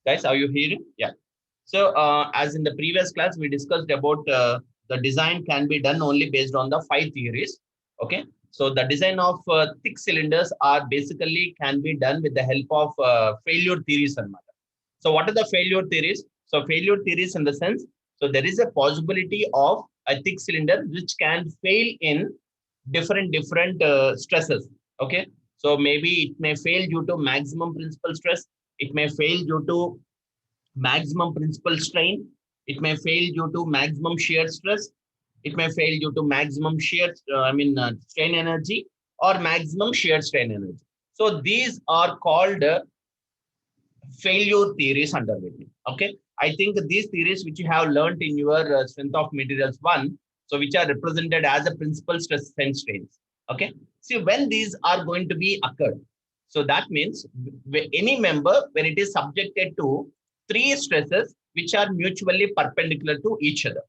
Guys, are you hearing? Yeah. So, as in the previous class, we discussed about the design can be done only based on the 5 theories. Okay. So, the design of thick cylinders are basically can be done with the help of failure theories and matter. So, what are the failure theories? So, failure theories in the sense, so there is a possibility of a thick cylinder which can fail in different stresses. Okay. So, maybe it may fail due to maximum principal stress. It may fail due to maximum principal strain. It may fail due to maximum shear stress. It may fail due to maximum strain energy or maximum shear strain energy. So these are called failure theories under Whitney. Okay. I think these theories which you have learned in your strength of materials one, so which are represented as a principal stress and strains. Okay. See, when these are going to be occurred, so that means any member, when it is subjected to three stresses which are mutually perpendicular to each other.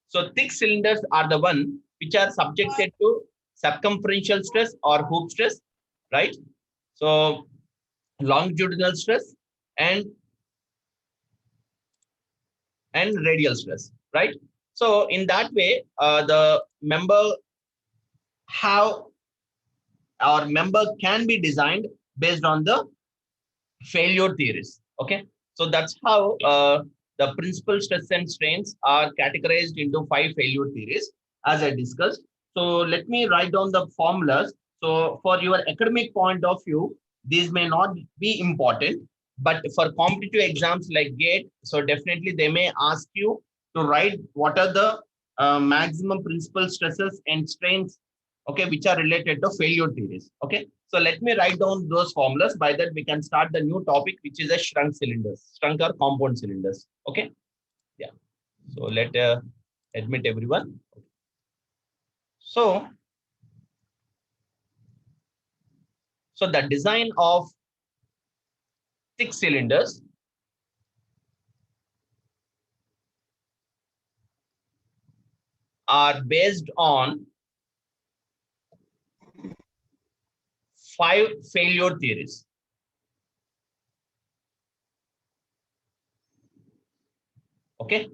So thick cylinders are the one which are subjected to circumferential stress or hoop stress, right? So longitudinal stress and radial stress, right? So in that way, the member have our member can be designed based on the failure theories. Okay, so that's how the principal stress and strains are categorized into 5 failure theories, as I discussed. So let me write down the formulas. So for your academic point of view, these may not be important, but for competitive exams like GATE, so definitely they may ask you to write what are the maximum principal stresses and strains, okay, which are related to failure theories. Okay, so let me write down those formulas. By that, we can start the new topic, which is a shrunk cylinders, shrunk or compound cylinders. Okay. Yeah. So let admit everyone. So, so the design of thick cylinders are based on 5 failure theories. Okay.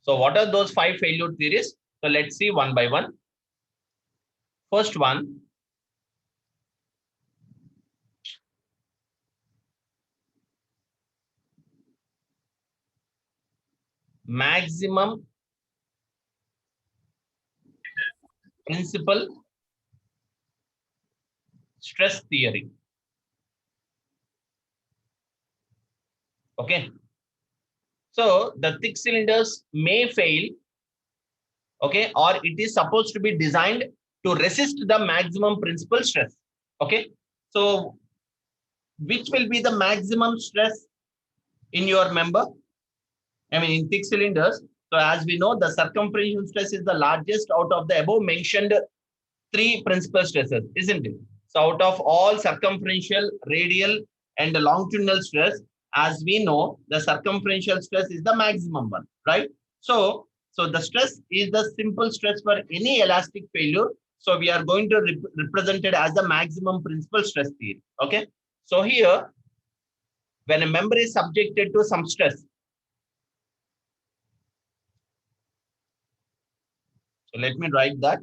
So what are those 5 failure theories? So let's see one by one. First one, maximum principal stress theory. Okay. So the thick cylinders may fail, okay, or it is supposed to be designed to resist the maximum principal stress. Okay. So which will be the maximum stress in your member? I mean, in thick cylinders. So as we know, the circumferential stress is the largest out of the above mentioned 3 principal stresses, isn't it? So out of all circumferential, radial, and the longitudinal stress, as we know, the circumferential stress is the maximum one, right? So the stress is the simple stress for any elastic failure. So we are going to represent it as the maximum principal stress theory. Okay. So here, when a member is subjected to some stress, so let me write that.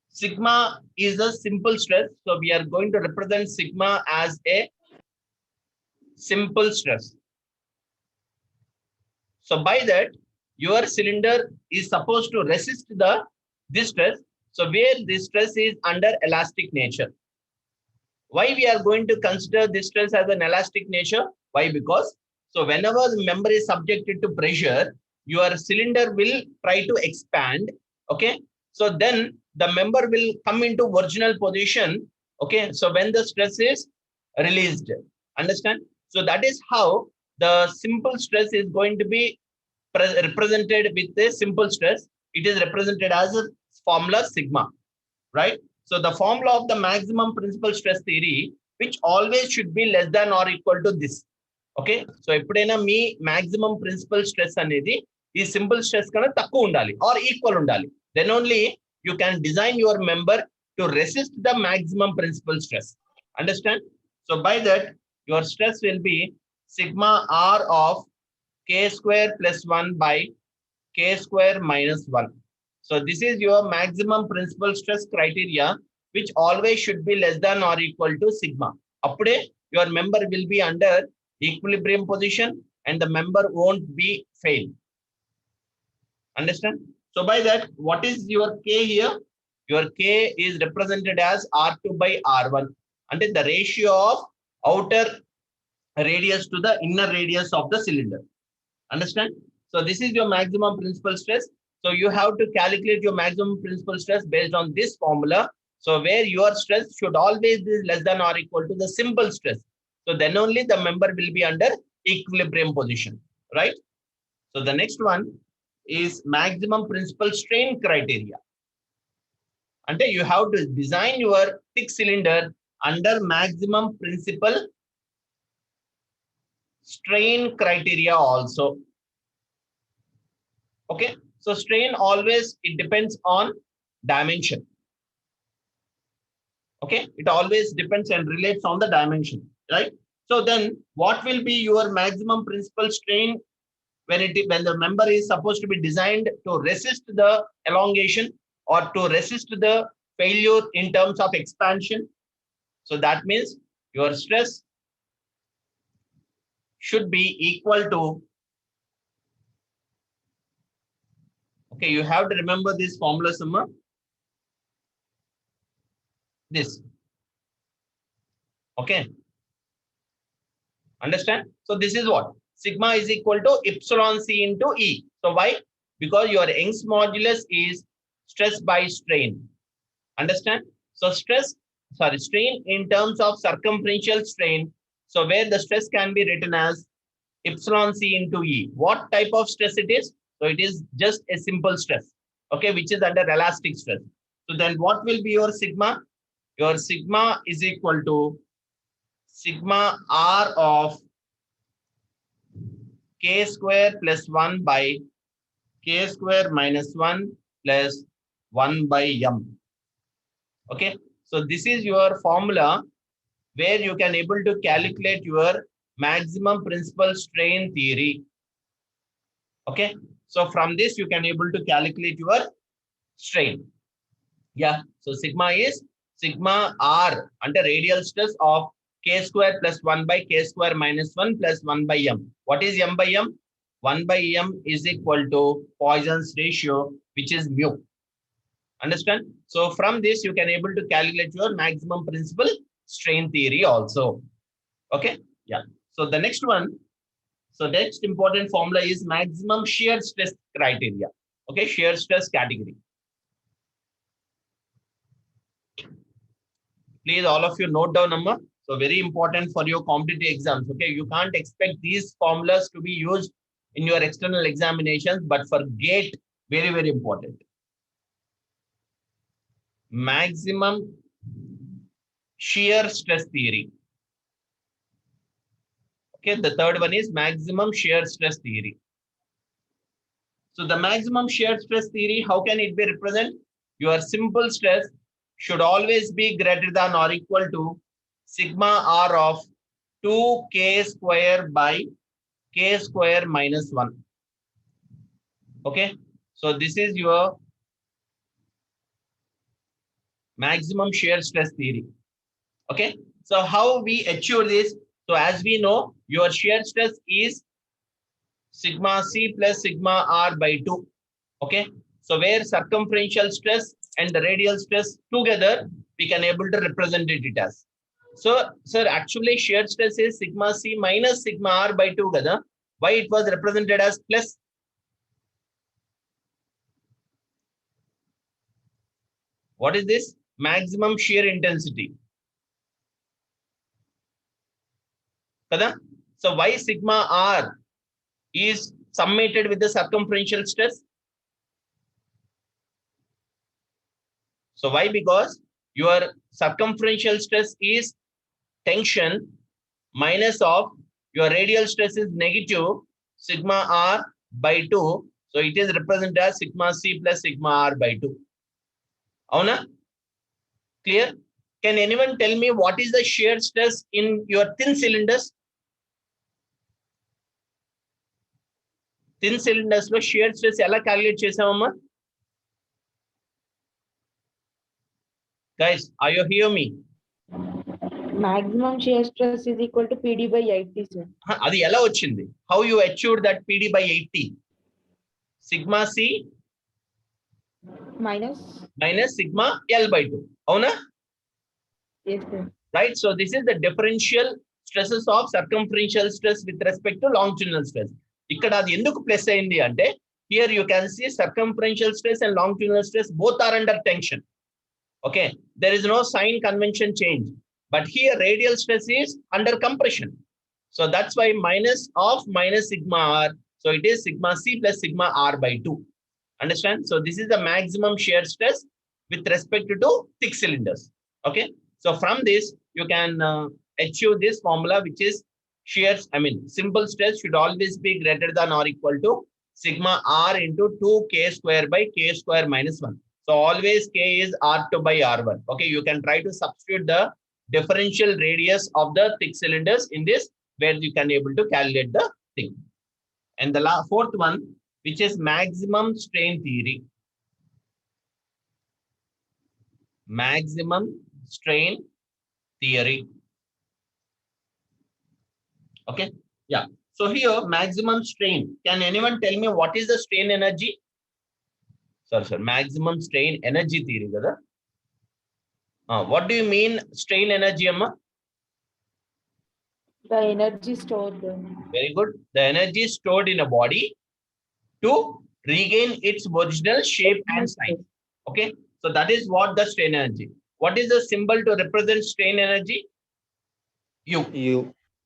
Sigma is a simple stress. So we are going to represent sigma as a simple stress. So by that, your cylinder is supposed to resist this stress. So where this stress is under elastic nature. Why we are going to consider this stress as an elastic nature? Why? Because so whenever the member is subjected to pressure, your cylinder will try to expand. Okay. So then the member will come into original position. Okay. So when the stress is released, understand? So that is how the simple stress is going to be represented with a simple stress. It is represented as a formula sigma, right? So the formula of the maximum principal stress theory, which always should be less than or equal to this. Okay. So ఎప్పుడైనా మీ maximum principal stress అనేది ఈ simple stress కన్నా తక్కువ ఉండాలి or equal ఉండాలి. Then only you can design your member to resist the maximum principal stress. Understand? So by that, your stress will be sigma r of k square plus 1 by k square minus 1. So this is your maximum principal stress criteria, which always should be less than or equal to sigma. Appude your member will be under equilibrium position and the member won't be fail. Understand? So by that, what is your K here? Your K is represented as R2 by R1. And the ratio of outer radius to the inner radius of the cylinder. Understand? So this is your maximum principal stress. So you have to calculate your maximum principal stress based on this formula. So where your stress should always be less than or equal to the simple stress. So then only the member will be under equilibrium position, right? So the next one is maximum principal strain criteria. And you have to design your thick cylinder under maximum principal strain criteria also. Okay, so strain always, it depends on dimension. Okay, it always depends and relates on the dimension, right? So then what will be your maximum principal strain when the member is supposed to be designed to resist the elongation or to resist the failure in terms of expansion? So that means your stress should be equal to, okay, you have to remember this formula somewhere. This. Okay. Understand? So this is what? Sigma is equal to epsilon C into E. So why? Because your Young's modulus is stress by strain. Understand? So strain in terms of circumferential strain. So where the stress can be written as epsilon C into E. What type of stress it is? So it is just a simple stress, okay, which is under elastic stress. So then what will be your sigma? Your sigma is equal to sigma R of k square plus 1 by k square minus 1 plus 1 by m. Okay, so this is your formula where you can able to calculate your maximum principal strain theory. Okay, so from this you can able to calculate your strain. Yeah, so sigma is sigma R under radial stress of k square plus 1 by k square minus 1 plus 1 by m. What is m by m? 1 by m is equal to Poisson's ratio, which is mu. Understand? So from this you can able to calculate your maximum principal strain theory also. Okay, yeah. So the next one, so next important formula is maximum shear stress criteria. Okay, shear stress category. Please all of you note down number. So very important for your competitive exams. Okay, you can't expect these formulas to be used in your external examinations, but for GATE, very, very important. Maximum shear stress theory. Okay, the third one is maximum shear stress theory. So the maximum shear stress theory, how can it be represented? Your simple stress should always be greater than or equal to sigma R of 2k square by k square minus 1. Okay, so this is your maximum shear stress theory. Okay, so how we achieve this? So as we know, your shear stress is sigma C plus sigma R by 2. Okay, so where circumferential stress and the radial stress together, we can able to represent it as. So, sir, actually shear stress is sigma C minus sigma R by 2 kada. Why it was represented as plus? What is this? Maximum shear intensity. Kada? So why sigma R is summated with the circumferential stress? So why? Because your circumferential stress is tension minus of your radial stress is negative sigma R by 2. So it is represented as sigma C plus sigma R by 2. Avuna? Clear? Can anyone tell me what is the shear stress in your thin cylinders? Thin cylinders లో shear stress ఎలా calculate చేసామమ్మా? Guys, are you hear me? Maximum shear stress is equal to PD by 80, sir. అది ఎలా వచ్చింది? How you achieved that PD by 80? Sigma C Minus? minus sigma L by 2. అవునా? Yes, sir. Right? So this is the differential stresses of circumferential stress with respect to longitudinal stress. ఇక్కడ అది ఎందుకు plus అయింది అంటే, here you can see circumferential stress and longitudinal stress both are under tension. Okay, there is no sign convention change, but here radial stress is under compression. So that's why minus of minus sigma r. So it is sigma c plus sigma r by 2. Understand? So this is the maximum shear stress with respect to thick cylinders. Okay. So from this, you can achieve this formula, which is simple stress should always be greater than or equal to sigma r into 2k square by k square minus 1. So always k is r2 by r1. Okay, you can try to substitute the differential radius of the thick cylinders in this, where you can able to calculate the thing. And the fourth one, which is maximum strain theory. Maximum strain theory. Okay, yeah. So here maximum strain. Can anyone tell me what is the strain energy? Sir, maximum strain energy theory, kada? What do you mean strain energy, amma? The energy stored. Very good. The energy stored in a body to regain its original shape and size. Okay, so that is what the strain energy. What is the symbol to represent strain energy? U. U.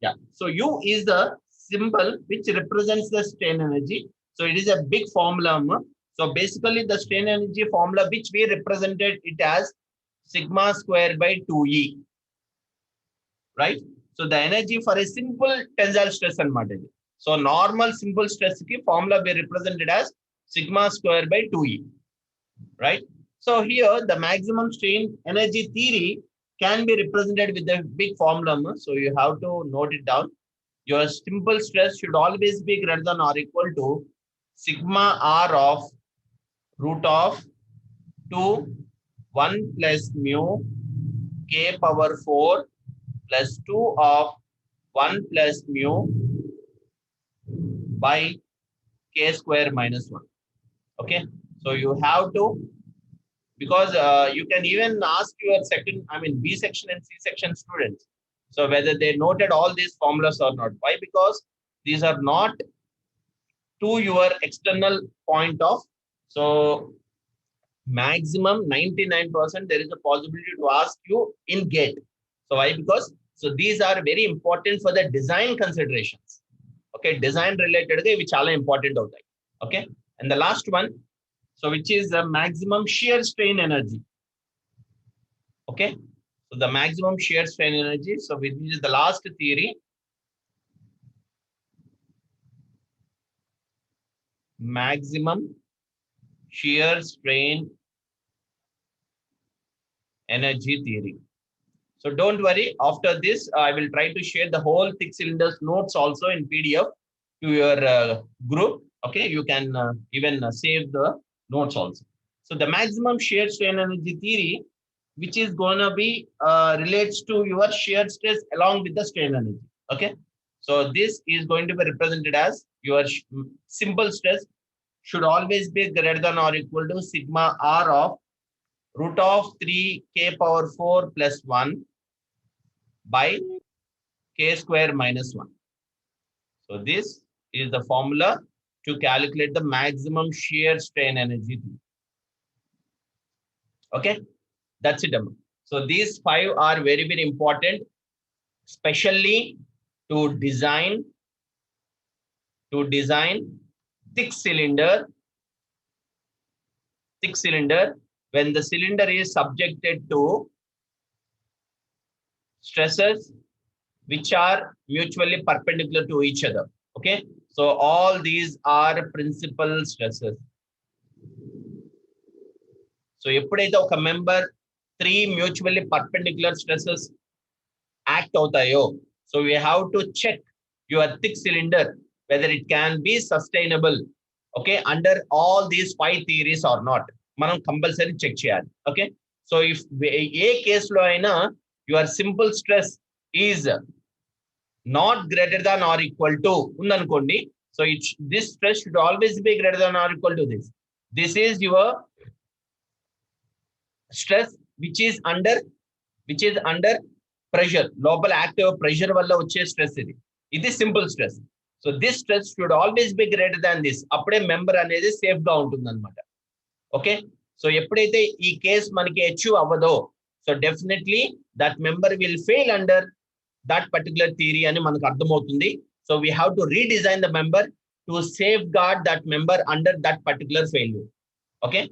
Yeah. So U is the symbol which represents the strain energy. So it is a big formula, amma. So basically the strain energy formula, which we represented it as sigma square by 2E, right? So the energy for a simple tensile stress and material. So normal simple stress ki formula we represented as sigma square by 2E, right? So here the maximum strain energy theory can be represented with the big formula. So you have to note it down. Your simple stress should always be greater than or equal to sigma r of root of 2 1 plus mu k power 4 plus 2 of 1 plus mu by k square minus 1. Okay, so you have to, because you can even ask your B section and C section students, so whether they noted all these formulas or not. Why? Because these are not to your external point of, so maximum 99% there is a possibility to ask you in GATE. So why? Because so these are very important for the design considerations. Okay, design related which are important out there. Okay, and the last one, so which is the maximum shear strain energy. Okay, so the maximum shear strain energy, so which is the last theory. Maximum shear strain energy theory. So don't worry, after this I will try to share the whole thick cylinders notes also in PDF to your group. Okay, you can even save the notes also. So the maximum shear strain energy theory, which is going to be relates to your shear stress along with the strain energy. Okay, so this is going to be represented as your simple stress should always be greater than or equal to sigma r of root of 3 k power 4 plus 1 by k square minus 1. So this is the formula to calculate the maximum shear strain energy. Okay, that's it. So these 5 are very, very important, especially to design thick cylinder when the cylinder is subjected to stresses which are mutually perpendicular to each other. Okay, so all these are principal stresses. So ఎప్పుడైతే ఒక member 3 mutually perpendicular stresses act అవుతాయో, so we have to check your thick cylinder whether it can be sustainable, okay, under all these 5 theories or not. మనం compulsory check చేయాలి. Okay, so if ఏ కేసులో అయినా your simple stress is not greater than or equal to ఉందనుకోండి, so this stress should always be greater than or equal to this is your stress which is under pressure, లోపల active pressure వల్ల వచ్చే stress ఇది simple stress. So this stress should always be greater than this, అప్పుడే member అనేది safe గా ఉంటుంది అనమాట. Okay, so ఎప్పుడైతే ఈ కేస్ మనకి అచీవ్ అవ్వదో, so definitely that member will fail under that particular theory అని మనకు అర్థమవుతుంది. So we have to redesign the member to safeguard that member under that particular failure. Okay,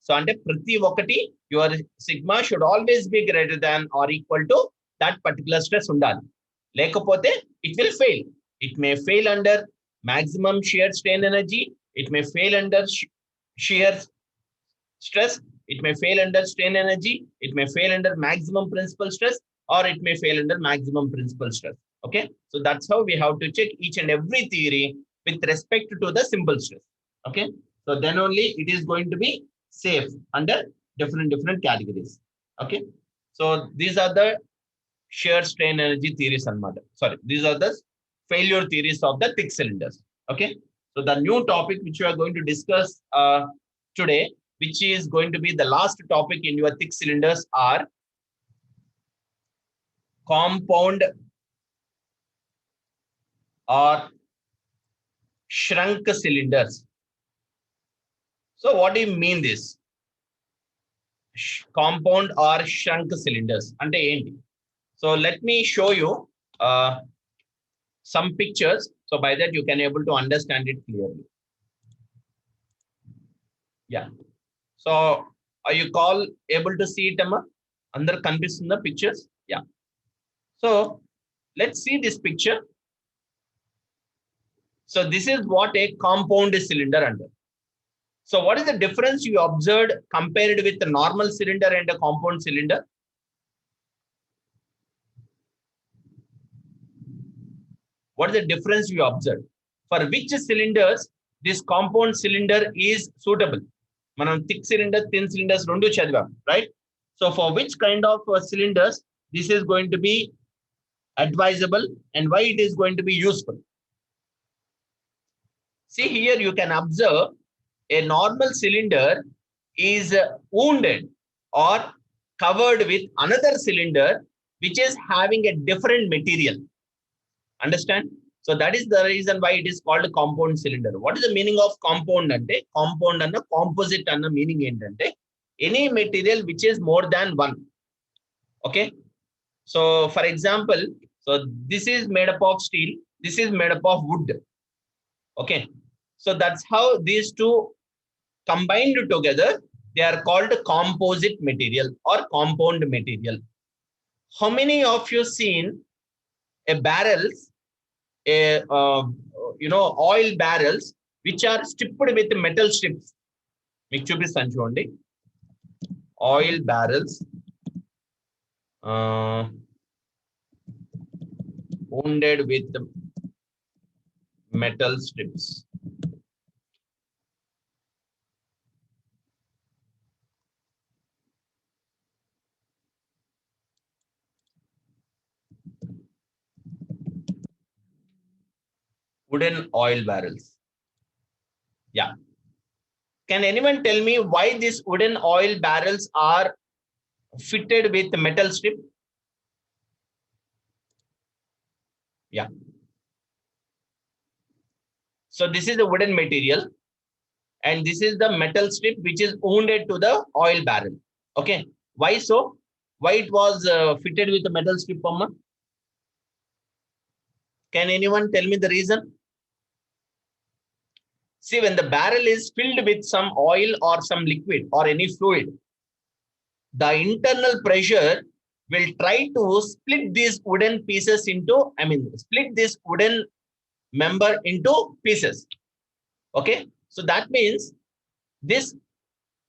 so అంటే ప్రతి ఒక్కటి your sigma should always be greater than or equal to that particular stress ఉండాలి, లేకపోతే it will fail. It may fail under maximum shear strain energy. It may fail under shear stress. It may fail under strain energy. It may fail under maximum principal stress, or it may fail under maximum principal stress. Okay, so that's how we have to check each and every theory with respect to the simple stress. Okay, so then only it is going to be safe under different categories. Okay, so these are the shear strain energy theories and matter. Sorry, these are the failure theories of the thick cylinders. Okay, so the new topic which we are going to discuss today, which is going to be the last topic in your thick cylinders, are compound or shrunk cylinders. So what do you mean this? Compound or shrunk cylinders ante enti? So let me show you some pictures, so by that you can able to understand it clearly. Yeah, so are you able to see it, amma? Andar kanpistunda pictures? Yeah, so let's see this picture. So this is what a compound cylinder under. So what is the difference you observed compared with the normal cylinder and a compound cylinder? What is the difference you observed? For which cylinders this compound cylinder is suitable? Manam thick cylinder, thin cylinders rendu chadivam, right? So for which kind of cylinders this is going to be advisable and why it is going to be useful? See here, you can observe a normal cylinder is wounded or covered with another cylinder which is having a different material. Understand? So that is the reason why it is called a compound cylinder. What is the meaning of compound ante? Compound and composite anna meaning entante any material which is more than one. Okay, so for example, so this is made up of steel, this is made up of wood. Okay, so that's how these two combined together, they are called composite material or compound material. How many of you seen a barrels, oil barrels which are stripped with metal strips? Meeku chupistanu chudandi, oil barrels wounded with metal strips. Wooden oil barrels. Yeah. Can anyone tell me why these wooden oil barrels are fitted with metal strip? Yeah. So this is the wooden material and this is the metal strip which is wounded to the oil barrel. Okay. Why so? Why it was fitted with the metal strip, Amma? Can anyone tell me the reason? See, when the barrel is filled with some oil or some liquid or any fluid, the internal pressure will try to split these wooden pieces into, split this wooden member into pieces. Okay, so that means this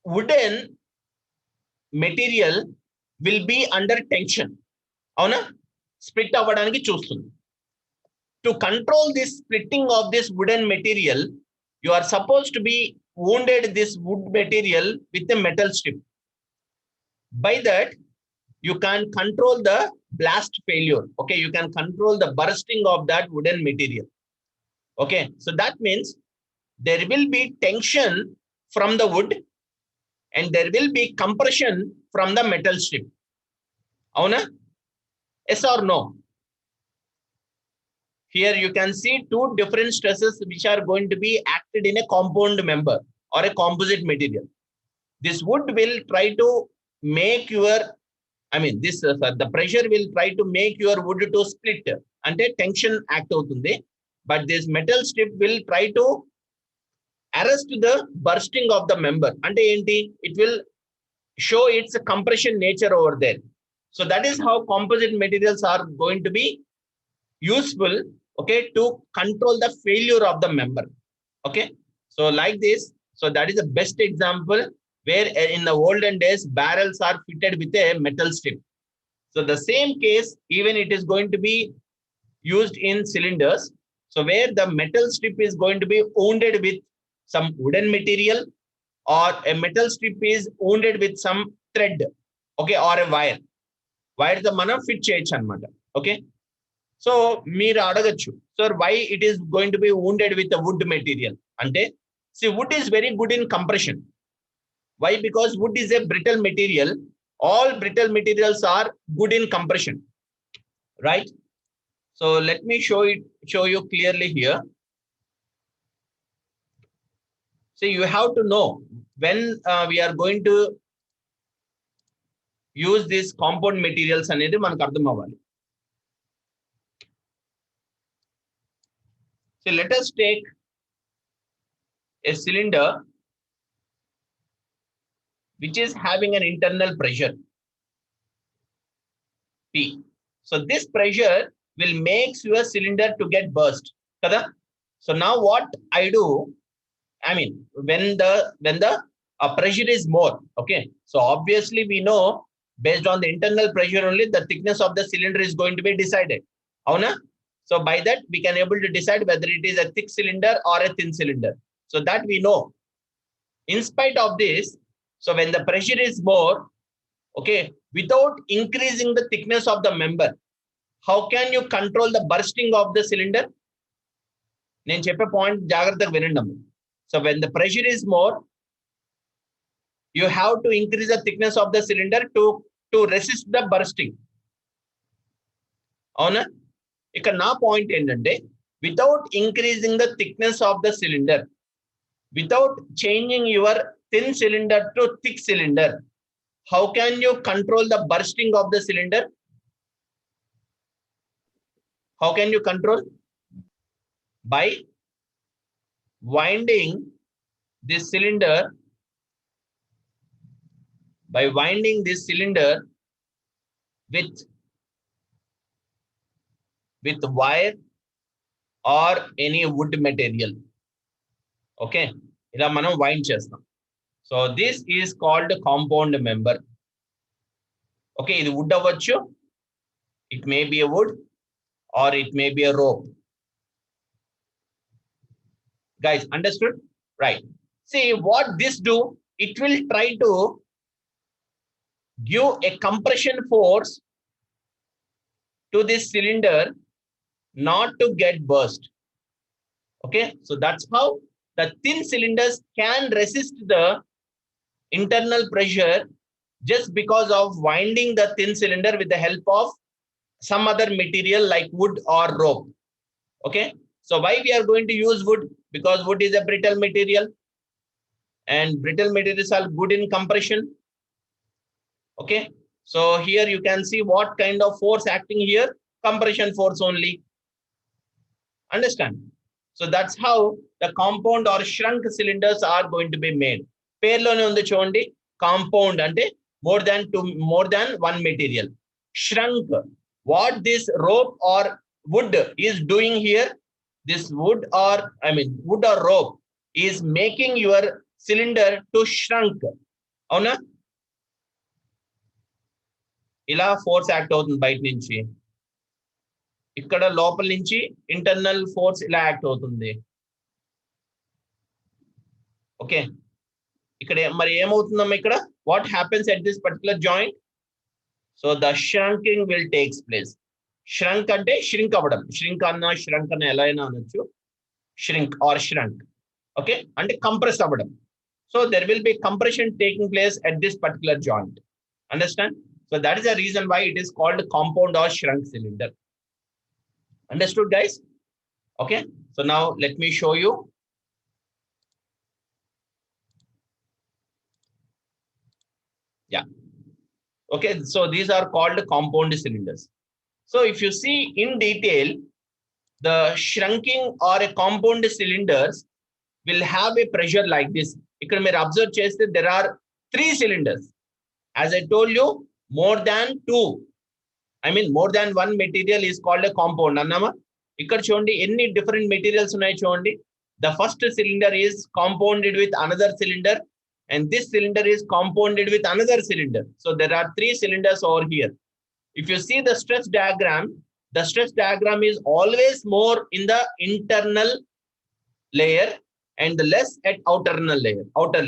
wooden material will be under tension. Avuna? Split avvadaniki chustundi. to control this splitting of this wooden material, you are supposed to be wounded this wood material with a metal strip. By that, you can control the blast failure. Okay, you can control the bursting of that wooden material. Okay, so that means there will be tension from the wood and there will be compression from the metal strip. Avuna? Yes or no? Here you can see two different stresses which are going to be acted in a compound member or a composite material. This wood will try to make your, the pressure will try to make your wood to split and a tension act avutundi. But this metal strip will try to arrest the bursting of the member. Ante enti? It will show its compression nature over there. So that is how composite materials are going to be useful, okay, to control the failure of the member. Okay, so like this, so that is the best example where in the olden days barrels are fitted with a metal strip. So the same case, even it is going to be used in cylinders. So where the metal strip is going to be wounded with some wooden material, or a metal strip is wounded with some thread, okay, or a wire. Wire the mana fit cheyachu anamata. Okay. So మీరు అడగచ్చు, sir, why it is going to be wounded with a wood material? Ante, see, wood is very good in compression. Why? Because wood is a brittle material. All brittle materials are good in compression, right? So let me show you clearly here. So you have to know when we are going to use these compound materials అనేది మనకు అర్థం అవ్వాలి. So let us take a cylinder which is having an internal pressure P. So this pressure will make your cylinder to get burst. Kada? So now what I do, when the pressure is more, okay. So obviously we know based on the internal pressure only the thickness of the cylinder is going to be decided. Avuna? So by that we can able to decide whether it is a thick cylinder or a thin cylinder. So that we know. In spite of this, so when the pressure is more, okay, without increasing the thickness of the member, how can you control the bursting of the cylinder? నేను చెప్పే point జాగ్రత్తగా వినండి. So when the pressure is more, you have to increase the thickness of the cylinder to resist the bursting. అవునా? ఇక్కడ నా point ఏంటంటే, without increasing the thickness of the cylinder, without changing your thin cylinder to thick cylinder, how can you control the bursting of the cylinder? How can you control? By winding this cylinder, with wire or any wood material. Okay, ila manam wind chestam. So this is called compound member. Okay, ఇది wood avvachu, it may be a wood or it may be a rope. Guys, understood? Right. See what this do, it will try to give a compression force to this cylinder not to get burst. Okay, so that's how the thin cylinders can resist the internal pressure just because of winding the thin cylinder with the help of some other material like wood or rope. Okay, so why we are going to use wood? Because wood is a brittle material and brittle materials are good in compression. Okay, so here you can see what kind of force acting here, compression force only. Understand? So that's how the compound or shrunk cylinders are going to be made. పేర్లోనే ఉంది చూడండి, compound అంటే more than one material. Shrunk, what this rope or wood is doing here, this wood or rope is making your cylinder to shrunk. అవునా? ఇలా force act అవుతుంది బయట నుంచి. ఇక్కడ లోపల నుంచి ఇంటర్నల్ ఫోర్స్ ఇలా యాక్ట్ అవుతుంది. ఓకే, ఇక్కడ మరి ఏమవుతుందమ్మా ఇక్కడ? What happens at this particular joint? So the shrunking will takes place. shrunk అంటే shrink అవ్వడం. shrink అన్న ఎలా అయినా అనొచ్చు. shrink or shrunk. ఓకే, అంటే కంప్రెస్ అవ్వడం. So there will be compression taking place at this particular joint. Understand? So that is the reason why it is called compound or shrunk cylinder. Understood, guys? Okay, so now let me show you. Yeah. Okay, so these are called compound cylinders. So if you see in detail, the shrunking or a compound cylinders will have a pressure like this. ఇక్కడ మీరు observe చేస్తే there are 3 cylinders. As I told you, more than 2, I mean more than 1 material is called a compound అన్నామా? ఇక్కడ చూడండి ఎన్ని different materials ఉన్నాయి చూడండి. The first cylinder is compounded with another cylinder, and this cylinder is compounded with another cylinder. So there are 3 cylinders over here. If you see the stress diagram is always more in the internal layer and the less at outer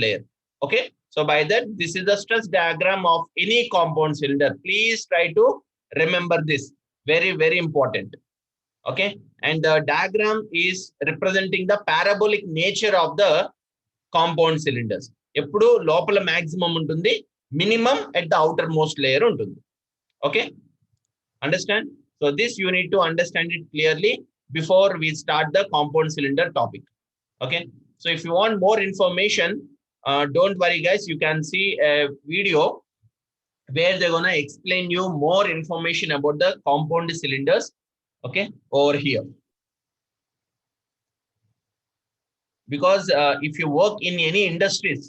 layer. Okay, so by that, this is the stress diagram of any compound cylinder. Please try to remember this. Very, very important. Okay, and the diagram is representing the parabolic nature of the compound cylinders. ఎప్పుడు లోపల maximum ఉంటుంది, minimum at the outermost layer ఉంటుంది. Okay, understand? So this you need to understand it clearly before we start the compound cylinder topic. Okay, so if you want more information, don't worry guys, you can see a video where they're gonna explain you more information about the compound cylinders. Okay, over here. Because if you work in any industries,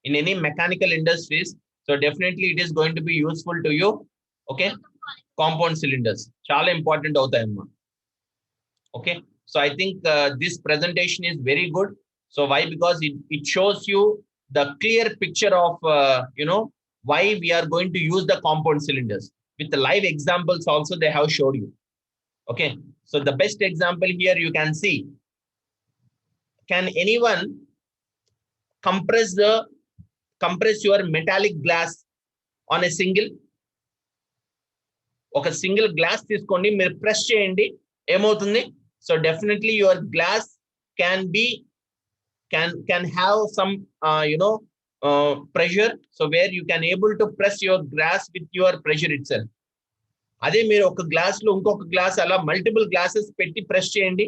in any mechanical industries, so definitely it is going to be useful to you. Okay, compound cylinders చాలా important అవుతాయమ్మా. Okay, so I think this presentation is very good. So why? Because it shows you the clear picture of why we are going to use the compound cylinders. With the live examples also they have showed you. Okay, so the best example here you can see. Can anyone compress your metallic glass on a single? ఒక single glass తీసుకోండి, మీరు press చేయండి, ఏమవుతుంది? So definitely your glass can have some pressure, so where you can able to press your glass with your pressure itself. అదే మీరు ఒక glass లో ఇంకొక గ్లాస్ అలా మల్టిపుల్ గ్లాసెస్ పెట్టి ప్రెస్ చేయండి,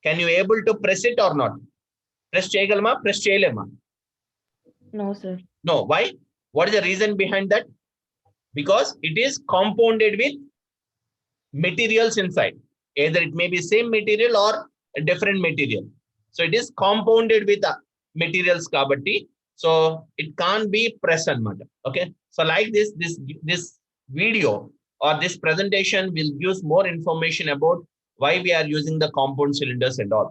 can you able to press it or not? Press చేయగలమా? Press చేయలేమా? No, sir. No. Why? What is the reason behind that? Because it is compounded with materials inside. Either it may be same material or a different material. So it is compounded with materials kabatti, so it can't be pressed anamata. Okay, so like this video or this presentation will give more information about why we are using the compound cylinders and all.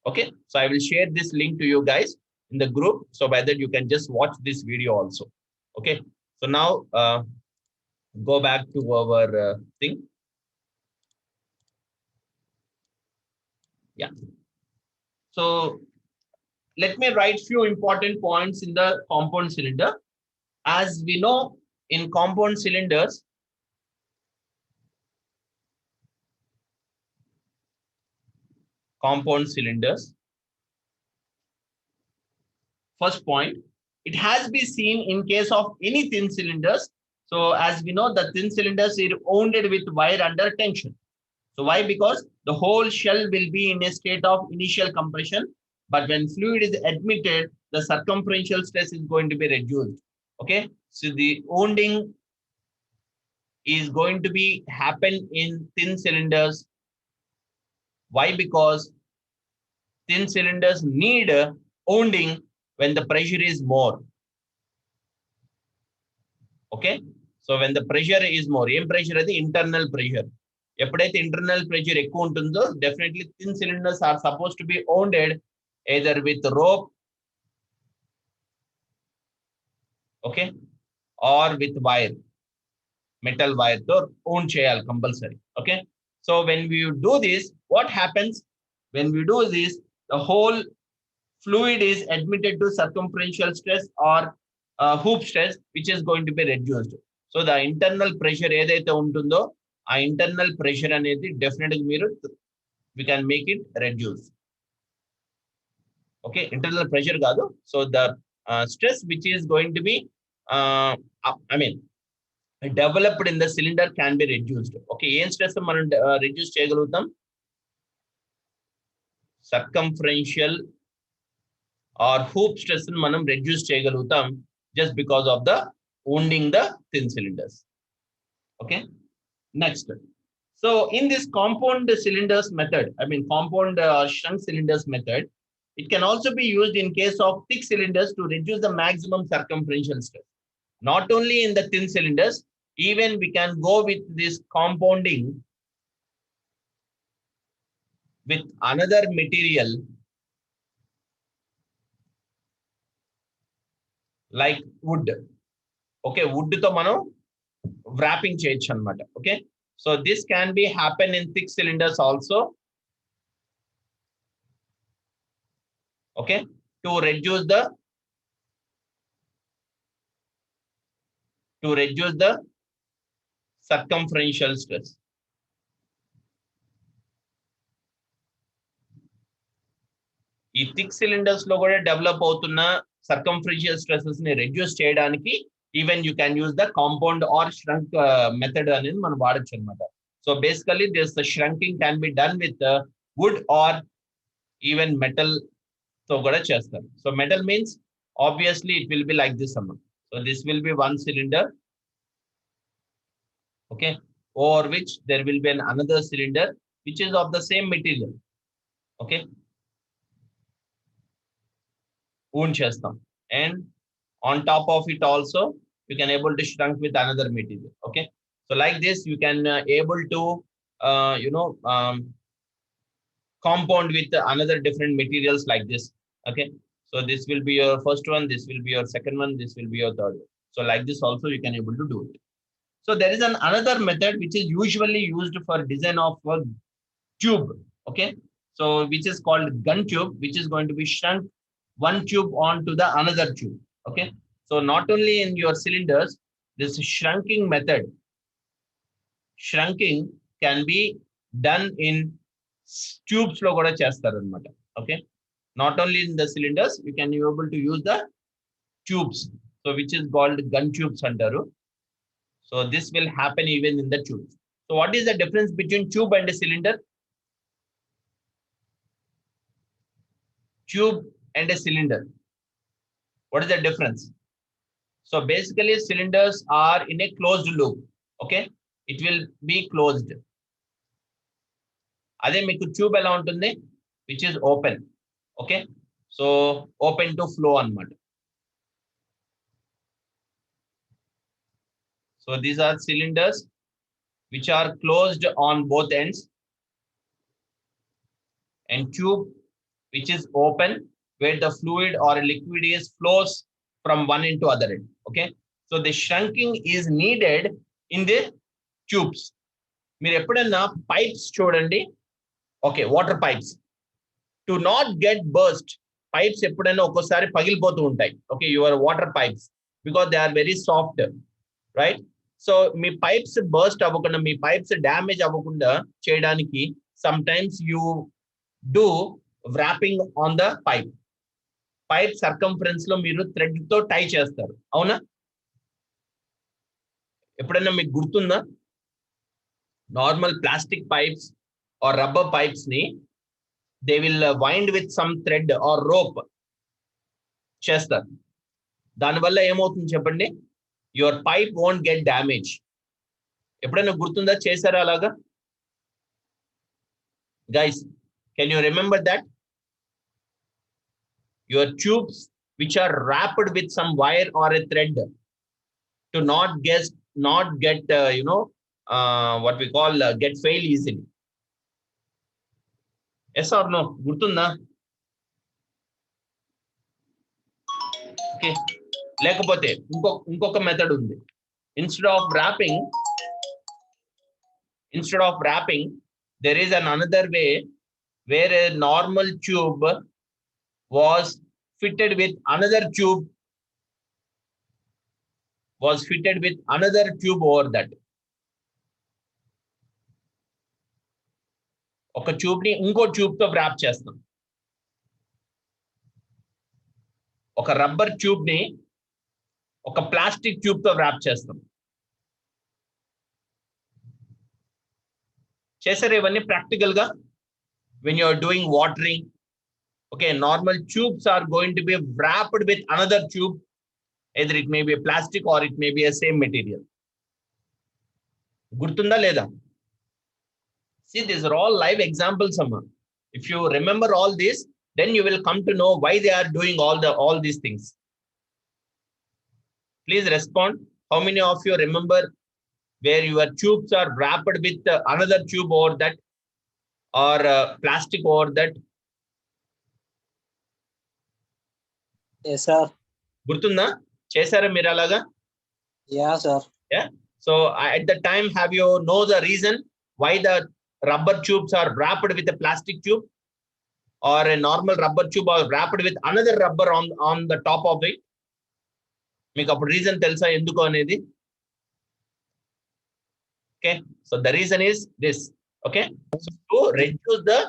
Okay, so I will share this link to you guys in the group, so by that you can just watch this video also. Okay, so now go back to our thing. Yeah, so let me write few important points in the compound cylinder. As we know, in compound cylinders, first point, it has been seen in case of any thin cylinders. So as we know, the thin cylinders are wounded with wire under tension. So why? Because the whole shell will be in a state of initial compression, but when fluid is admitted, the circumferential stress is going to be reduced. Okay, so the wounding is going to be happen in thin cylinders. Why? Because thin cylinders need wounding when the pressure is more. Okay, so when the pressure is more, em pressure is the internal pressure. ఎప్పుడైతే internal pressure ఎక్కువ ఉంటుందో, definitely thin cylinders are suppose to be wounded either with rope, okay, or with wire, metal wire తో wound చేయాలి compulsory. Okay, So when we do this, what happens? When we do this, the whole fluid is admitted to circumferential stress or hoop stress, which is going to be reduced. So the internal pressure ఏదైతే ఉంటుందో ఆ internal pressure అనేది definitely మీరు we can make it reduce. Okay, internal pressure కాదు. So the stress which is going to be developed in the cylinder can be reduced. Okay, ఏం stress మనం reduce చేయగలుగుతాం? Circumferential or hoop stress మనం reduce చేయగలుగుతాం just because of the wounding the thin cylinders. Okay, next. So in this compound cylinders method, compound shrunk cylinders method, it can also be used in case of thick cylinders to reduce the maximum circumferential stress. Not only in the thin cylinders, even we can go with this compounding with another material like wood. Okay, wood to మనం wrapping చేయొచ్చు అన్నమాట. Okay, so this can be happen in thick cylinders also. Okay, to reduce the circumferential stress. ఈ thick cylinders లో కూడా develop అవుతున్న circumferential stresses ని reduce చేయడానికి even you can use the compound or shrunk method అనేది మనం వాడొచ్చు అన్నమాట. So basically this shrinking can be done with wood or even metal తో కూడా చేస్తారు. So metal means obviously it will be like this amount. So this will be one cylinder, okay, over which there will be another cylinder which is of the same material. Okay, wound చేస్తాం, and on top of it also you can able to shrink with another material. Okay, so like this you can able to compound with another different materials like this. Okay, so this will be your first one, this will be your second one, this will be your third one. So like this also you can able to do it. So there is another method which is usually used for design of a tube. Okay, so which is called gun tube, which is going to be shrunk one tube onto the another tube. Okay, so not only in your cylinders, this shrinking method, shrinking can be done in tubes lo kuda chestaru annamata. Okay, not only in the cylinders, you can be able to use the tubes, so which is called gun tubes antaru. So this will happen even in the tubes. So what is the difference between tube and a cylinder? Tube and a cylinder, what is the difference? So basically cylinders are in a closed loop. Okay, it will be closed. అదే మీకు tube ఎలా ఉంటుంది, which is open. Okay, so open to flow అన్నమాట. So these are cylinders which are closed on both ends, and tube which is open where the fluid or liquid is flows from one end to other end. Okay, so the shrinking is needed in the tubes. మీరు ఎప్పుడైనా pipes చూడండి. Okay, water pipes, to not get burst, pipes ఎప్పుడైనా ఒక్కోసారి పగిలిపోతూ ఉంటాయి. Okay, your water pipes, because they are very soft, right? So me pipes burst అవ్వకుండా, మీ pipes damage అవ్వకుండా చేయడానికి sometimes you do wrapping on the pipe circumference లో మీరు thread తో టై చేస్తారు, అవునా? ఎప్పుడైనా మీకు గుర్తుందా? Normal plastic pipes or rubber pipes ni they will wind with some thread or rope చేస్తారు. దానివల్ల ఏమవుతుంది చెప్పండి? your pipe won't get damage. ఎప్పుడైనా గుర్తుందా చేశారా అలాగా? Guys, can you remember that? Your tubes which are wrapped with some wire or a thread to not get what we call get fail easily. Yes or no? గుర్తుందా? Okay, లేకపోతే ఇంకొక method ఉంది. Instead of wrapping there is another way where a normal tube was fitted with another tube over that. ఒక tube ని ఇంకో tube తో wrap చేస్తాం. ఒక రబ్బర్ ట్యూబ్ ని ఒక ప్లాస్టిక్ ట్యూబ్ తో వ్రాప్ చేస్తాం. చేసారు ఇవన్నీ ప్రాక్టికల్ గా when you are doing watering. Okay, normal tubes are going to be wrapped with another tube, either it may be a plastic or it may be a same material. గుర్తుందా లేదా? See, these are all live examples, Amma. If you remember all this, then you will come to know why they are doing all these things. Please respond. How many of you remember where your tubes are wrapped with another tube over that, or plastic over that? Yes, sir. Gurtunda? Chesara మీరు అలాగా? Yeah, sir. Yeah. So at the time, have you know the reason why the rubber tubes are wrapped with a plastic tube, or a normal rubber tube or wrapped with another rubber on the top of it? మీకు అప్పుడు reason తెలుసా ఎందుకు అనేది? Okay, so the reason is this. Okay, so to reduce the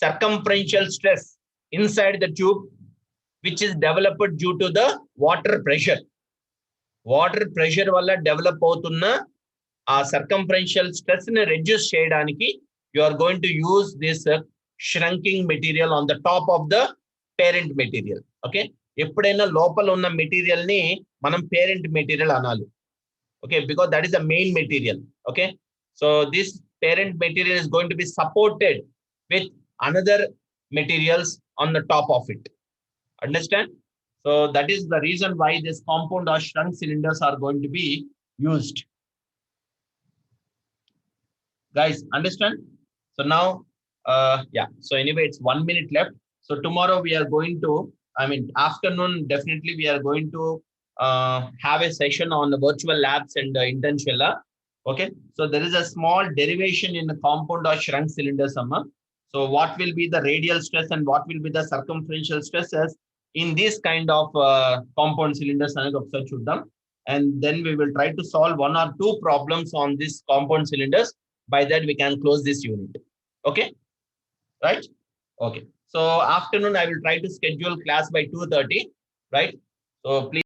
circumferential stress inside the tube, which is developed due to the water pressure. Water pressure వల్ల develop అవుతున్న ఆ circumferential stress ని reduce చేయడానికి you are going to use this shrinking material on the top of the parent material. Okay, ఎప్పుడైనా లోపల ఉన్న material ని మనం పేరెంట్ మెటీరియల్ అనాలి. Okay, because that is the main material. Okay, so this parent material is going to be supported with another materials on the top of it. Understand? So that is the reason why this compound or shrunk cylinders are going to be used. Guys, understand? So now, yeah, so anyway, it's 1 minute left. So tomorrow we are going to, afternoon, definitely we are going to have a session on the virtual labs and internship. Okay, so there is a small derivation in the compound or shrunk cylinders. So what will be the radial stress and what will be the circumferential stresses in this kind of compound cylinders? And then we will try to solve 1 or 2 problems on these compound cylinders. By that we can close this unit. Okay, right? Okay, so afternoon I will try to schedule class by 2:30, right? So please